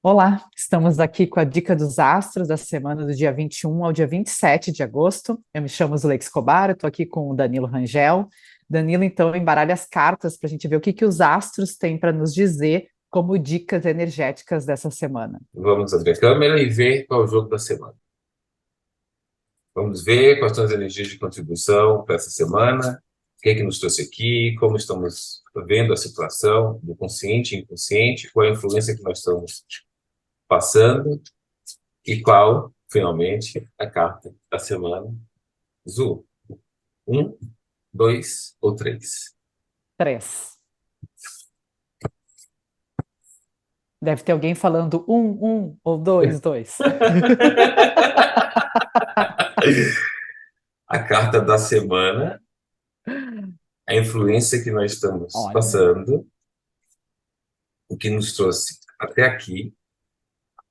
Olá, estamos aqui com a dica dos astros da semana do dia 21 ao dia 27 de agosto. Eu me chamo Zuleika Escobar, estou aqui com o Danilo Rangel. Danilo, então, embaralha as cartas para a gente ver o que que os astros têm para nos dizer como dicas energéticas dessa semana. Vamos abrir a câmera e ver qual é o jogo da semana. Vamos ver quais são as energias de contribuição para essa semana, o que é que nos trouxe aqui, como estamos vendo a situação do consciente e inconsciente, qual é a influência que nós estamos passando e qual, finalmente, a carta da semana. Zu, um, dois ou três? Três. Deve ter alguém falando um ou dois, dois. A carta da semana, a influência que nós estamos Olha, passando, o que nos trouxe até aqui,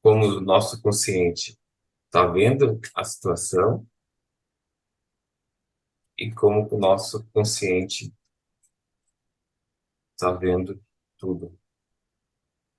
como o nosso consciente está vendo a situação e como o nosso consciente está vendo tudo.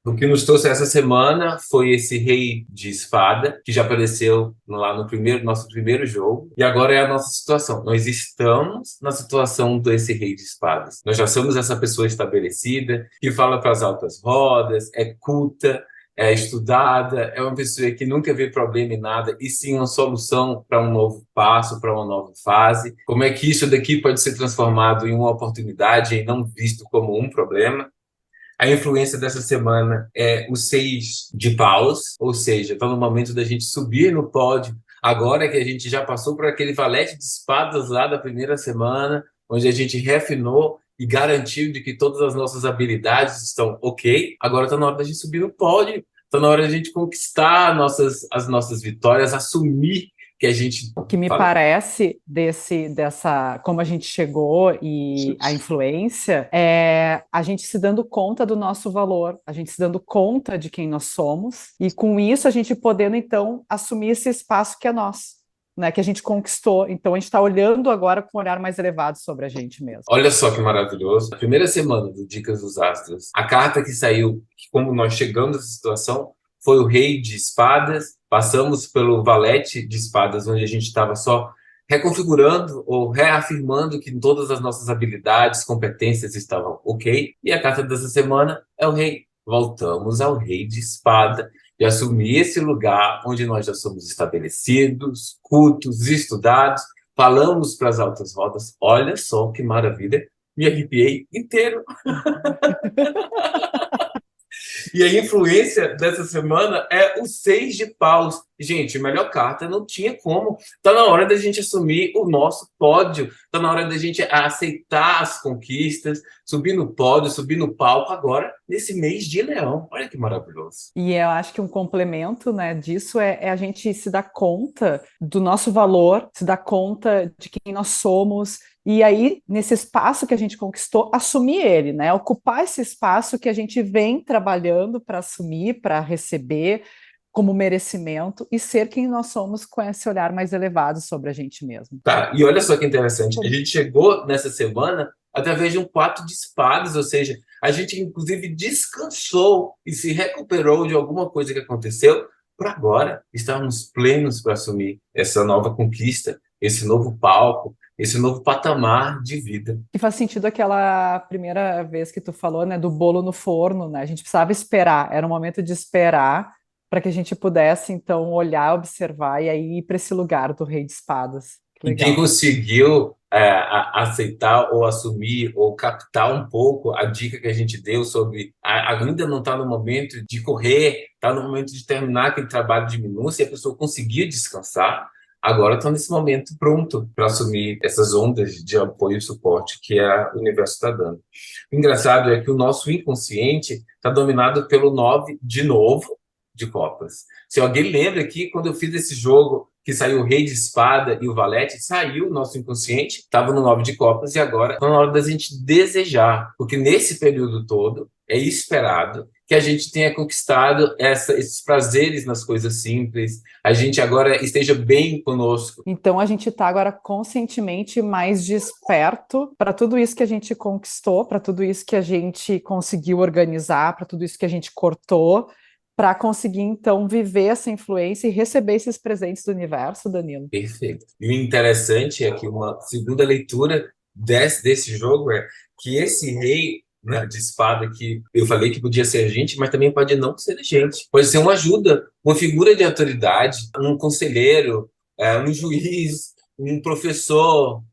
O que nos trouxe essa semana foi esse rei de espada, que já apareceu lá no nosso primeiro jogo, e agora é a nossa situação. Nós estamos na situação desse rei de espadas. Nós já somos essa pessoa estabelecida, que fala para as altas rodas, é culta, é estudada, é uma pessoa que nunca vê problema em nada, e sim uma solução para um novo passo, para uma nova fase. Como é que isso daqui pode ser transformado em uma oportunidade e não visto como um problema? A influência dessa semana é o seis de paus, ou seja, está no momento da gente subir no pódio, agora que a gente já passou por aquele valete de espadas lá da primeira semana, onde a gente refinou e garantiu de que todas as nossas habilidades estão ok, agora está na hora da gente subir no pódio, está na hora da gente conquistar as nossas vitórias, assumir que a gente... o que me Fala. parece dessa, como a gente chegou e a influência, é a gente se dando conta do nosso valor, a gente se dando conta de quem nós somos, e com isso a gente podendo, então, assumir esse espaço que é nosso, né, que a gente conquistou. Então a gente está olhando agora com um olhar mais elevado sobre a gente mesmo. Olha só que maravilhoso. A primeira semana do Dicas dos Astros, a carta que saiu, que como nós chegamos nessa situação, foi o Rei de Espadas. Passamos pelo Valete de Espadas, onde a gente estava só reconfigurando ou reafirmando que todas as nossas habilidades, competências estavam ok. E a carta dessa semana é o Rei. Voltamos ao Rei de Espada e assumir esse lugar onde nós já somos estabelecidos, cultos, estudados. Falamos para as altas rodas, olha só que maravilha, me arrepiei inteiro. E a influência dessa semana é o seis de paus. Gente, melhor carta não tinha como. Tá na hora da gente assumir o nosso pódio. Tá na hora da gente aceitar as conquistas, subir no pódio, subir no palco agora, nesse mês de Leão. Olha que maravilhoso. E eu acho que um complemento, né, disso é a gente se dar conta do nosso valor, se dar conta de quem nós somos, e aí, nesse espaço que a gente conquistou, assumir ele, né? Ocupar esse espaço que a gente vem trabalhando para assumir, para receber como merecimento e ser quem nós somos com esse olhar mais elevado sobre a gente mesmo. Tá, e olha só que interessante, a gente chegou nessa semana através de um quatro de espadas, ou seja, a gente inclusive descansou e se recuperou de alguma coisa que aconteceu para agora estarmos plenos para assumir essa nova conquista, esse novo palco, esse novo patamar de vida. E faz sentido aquela primeira vez que tu falou, né, do bolo no forno, né? A gente precisava esperar, era um momento de esperar para que a gente pudesse então olhar, observar e aí ir para esse lugar do Rei de Espadas. Que E quem legal. conseguiu aceitar ou assumir ou captar um pouco a dica que a gente deu sobre ainda não está no momento de correr, está no momento de terminar aquele trabalho de minúcia, e a pessoa conseguir descansar, agora está nesse momento pronto para assumir essas ondas de apoio e suporte que o universo está dando. O engraçado é que o nosso inconsciente está dominado pelo 9 de novo de copas. Se alguém lembra aqui, quando eu fiz esse jogo que saiu o Rei de Espada e o Valete, saiu o nosso inconsciente, estava no nove de copas, e agora está na hora da gente desejar, porque nesse período todo é esperado que a gente tenha conquistado esses prazeres nas coisas simples, a gente agora esteja bem conosco. Então a gente está agora conscientemente mais desperto para tudo isso que a gente conquistou, para tudo isso que a gente conseguiu organizar, para tudo isso que a gente cortou. para conseguir, então, viver essa influência e receber esses presentes do universo, Danilo. Perfeito. E o interessante é que uma segunda leitura desse jogo é que esse rei, né, de espada, que eu falei que podia ser gente, mas também pode não ser gente. Pode ser uma ajuda, uma figura de autoridade, um conselheiro, um juiz, um professor,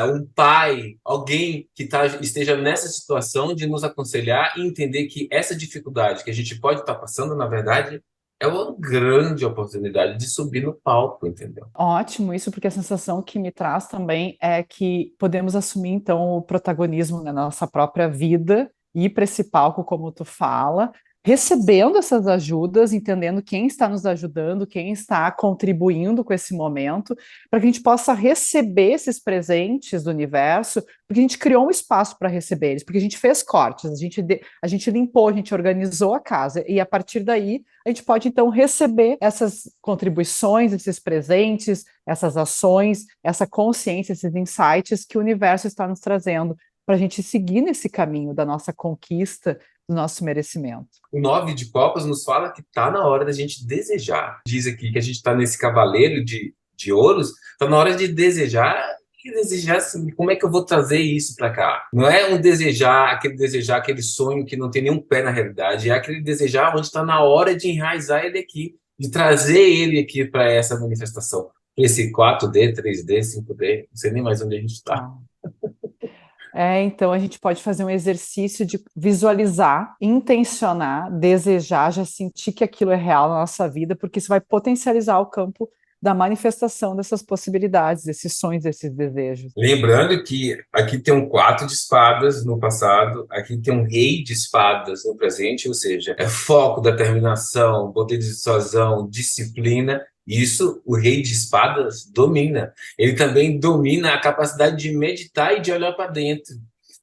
um pai, alguém que esteja nessa situação de nos aconselhar e entender que essa dificuldade que a gente pode estar passando, na verdade, é uma grande oportunidade de subir no palco, entendeu? Ótimo, isso porque a sensação que me traz também é que podemos assumir, então, o protagonismo na nossa própria vida e ir para esse palco, como tu fala, recebendo essas ajudas, entendendo quem está nos ajudando, quem está contribuindo com esse momento, para que a gente possa receber esses presentes do universo, porque a gente criou um espaço para receber eles, porque a gente fez cortes, a gente limpou, a gente organizou a casa, e a partir daí a gente pode então receber essas contribuições, esses presentes, essas ações, essa consciência, esses insights que o universo está nos trazendo para a gente seguir nesse caminho da nossa conquista, do nosso merecimento. O 9 de copas nos fala que está na hora da gente desejar. Diz aqui que a gente está nesse cavaleiro de ouros, está na hora de desejar. E desejar assim, como é que eu vou trazer isso para cá? Não é um desejar, aquele sonho que não tem nenhum pé na realidade, é aquele desejar onde está na hora de enraizar ele aqui, de trazer ele aqui para essa manifestação. Esse 4D, 3D, 5D, não sei nem mais onde a gente está. Então a gente pode fazer um exercício de visualizar, intencionar, desejar, já sentir que aquilo é real na nossa vida, porque isso vai potencializar o campo da manifestação dessas possibilidades, desses sonhos, desses desejos. Lembrando que aqui tem um 4 de espadas no passado, aqui tem um rei de espadas no presente, ou seja, é foco, determinação, poder de dissuasão, disciplina. Isso o rei de espadas domina. Ele também domina a capacidade de meditar e de olhar para dentro,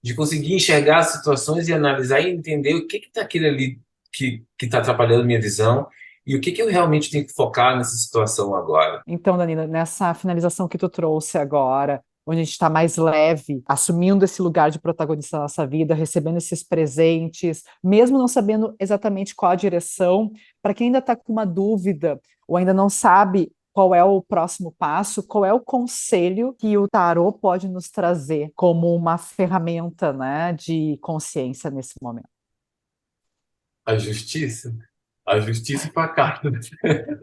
de conseguir enxergar as situações e analisar e entender o que está aquilo ali que está atrapalhando minha visão e o que eu realmente tenho que focar nessa situação agora. Então, Danila, nessa finalização que tu trouxe agora, onde a gente está mais leve, assumindo esse lugar de protagonista da nossa vida, recebendo esses presentes, mesmo não sabendo exatamente qual a direção, para quem ainda está com uma dúvida ou ainda não sabe qual é o próximo passo, qual é o conselho que o tarô pode nos trazer como uma ferramenta, né, de consciência nesse momento? A justiça? A justiça e pacata.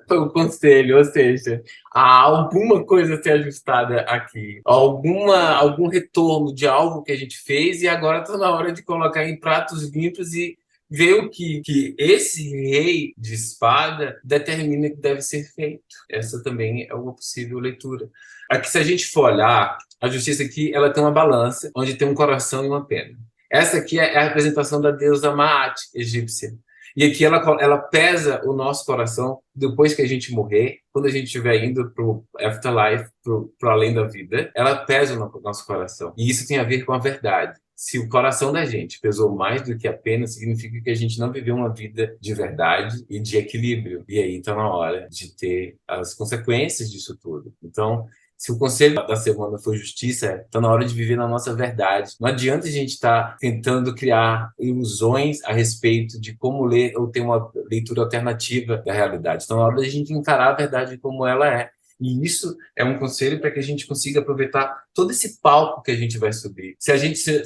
Foi o conselho, ou seja, há alguma coisa a ser ajustada aqui, algum retorno de algo que a gente fez e agora está na hora de colocar em pratos limpos e ver o que esse rei de espada determina que deve ser feito. Essa também é uma possível leitura. Aqui, se a gente for olhar, a justiça aqui, ela tem uma balança, onde tem um coração e uma pena. Essa aqui é a representação da deusa Maat, egípcia. E aqui ela pesa o nosso coração depois que a gente morrer, quando a gente estiver indo para o afterlife, para além da vida, ela pesa o nosso coração. E isso tem a ver com a verdade. Se o coração da gente pesou mais do que a pena, significa que a gente não viveu uma vida de verdade e de equilíbrio. E aí está na hora de ter as consequências disso tudo. Então, se o conselho da semana foi justiça, está na hora de viver na nossa verdade. Não adianta a gente estar tentando criar ilusões a respeito de como ler ou ter uma leitura alternativa da realidade. Está na hora de a gente encarar a verdade como ela é. E isso é um conselho para que a gente consiga aproveitar todo esse palco que a gente vai subir. Se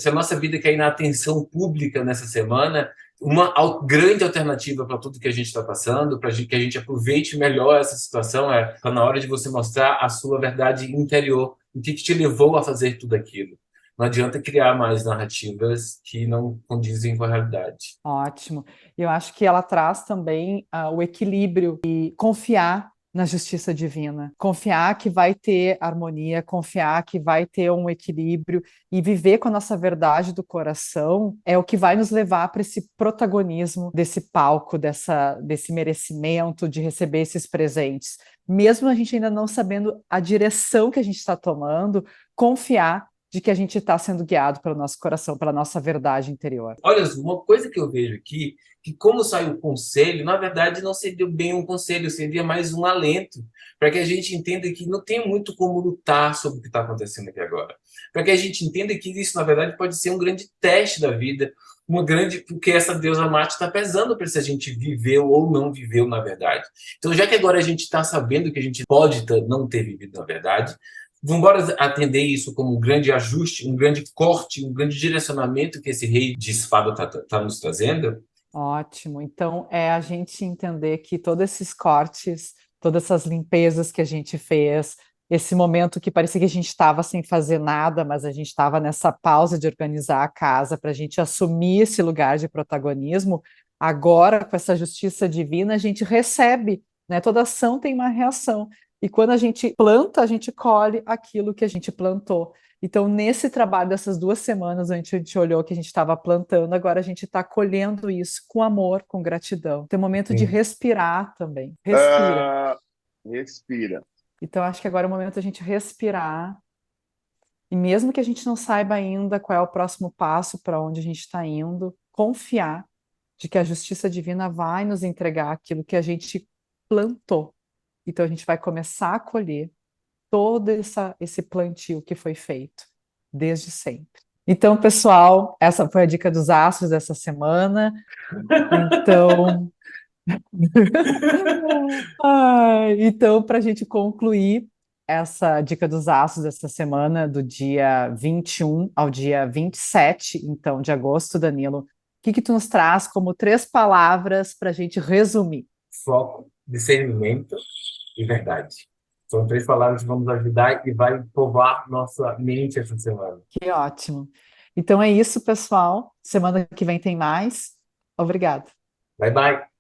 a nossa vida quer ir na atenção pública nessa semana, uma grande alternativa para tudo que a gente está passando, para que a gente aproveite melhor essa situação, tá na hora de você mostrar a sua verdade interior, o que te levou a fazer tudo aquilo. Não adianta criar mais narrativas que não condizem com a realidade. Ótimo. Eu acho que ela traz também o equilíbrio e confiar na justiça divina, confiar que vai ter harmonia, confiar que vai ter um equilíbrio e viver com a nossa verdade do coração é o que vai nos levar para esse protagonismo desse palco, desse merecimento de receber esses presentes. Mesmo a gente ainda não sabendo a direção que a gente está tomando, confiar de que a gente está sendo guiado pelo nosso coração, pela nossa verdade interior. Olha, uma coisa que eu vejo aqui, que como saiu o conselho, na verdade não seria bem um conselho, seria mais um alento, para que a gente entenda que não tem muito como lutar sobre o que está acontecendo aqui agora. Para que a gente entenda que isso, na verdade, pode ser um grande teste da vida, porque essa deusa Marte está pesando para se a gente viveu ou não viveu, na verdade. Então, já que agora a gente está sabendo que a gente pode não ter vivido, na verdade, vamos atender isso como um grande ajuste, um grande corte, um grande direcionamento que esse rei de espada está nos trazendo? Ótimo. Então, é a gente entender que todos esses cortes, todas essas limpezas que a gente fez, esse momento que parecia que a gente estava sem fazer nada, mas a gente estava nessa pausa de organizar a casa para a gente assumir esse lugar de protagonismo, agora, com essa justiça divina, a gente recebe, né? Toda ação tem uma reação. E quando a gente planta, a gente colhe aquilo que a gente plantou. Então, nesse trabalho dessas 2 semanas, a gente olhou que a gente estava plantando, agora a gente está colhendo isso com amor, com gratidão. Tem um momento de Sim. respirar também. Respira. Respira. Então, acho que agora é o momento da gente respirar. E mesmo que a gente não saiba ainda qual é o próximo passo, para onde a gente está indo, confiar de que a justiça divina vai nos entregar aquilo que a gente plantou. Então, a gente vai começar a colher todo esse plantio que foi feito desde sempre. Então, pessoal, essa foi a dica dos astros dessa semana. Então, então, para a gente concluir essa dica dos astros dessa semana, do dia 21 ao dia 27, então, de agosto, Danilo, o que tu nos traz como 3 palavras para a gente resumir? Foco, discernimento e verdade. São 3 palavras que vão nos ajudar e vai povoar nossa mente essa semana. Que ótimo. Então é isso, pessoal. Semana que vem tem mais. Obrigada. Bye, bye.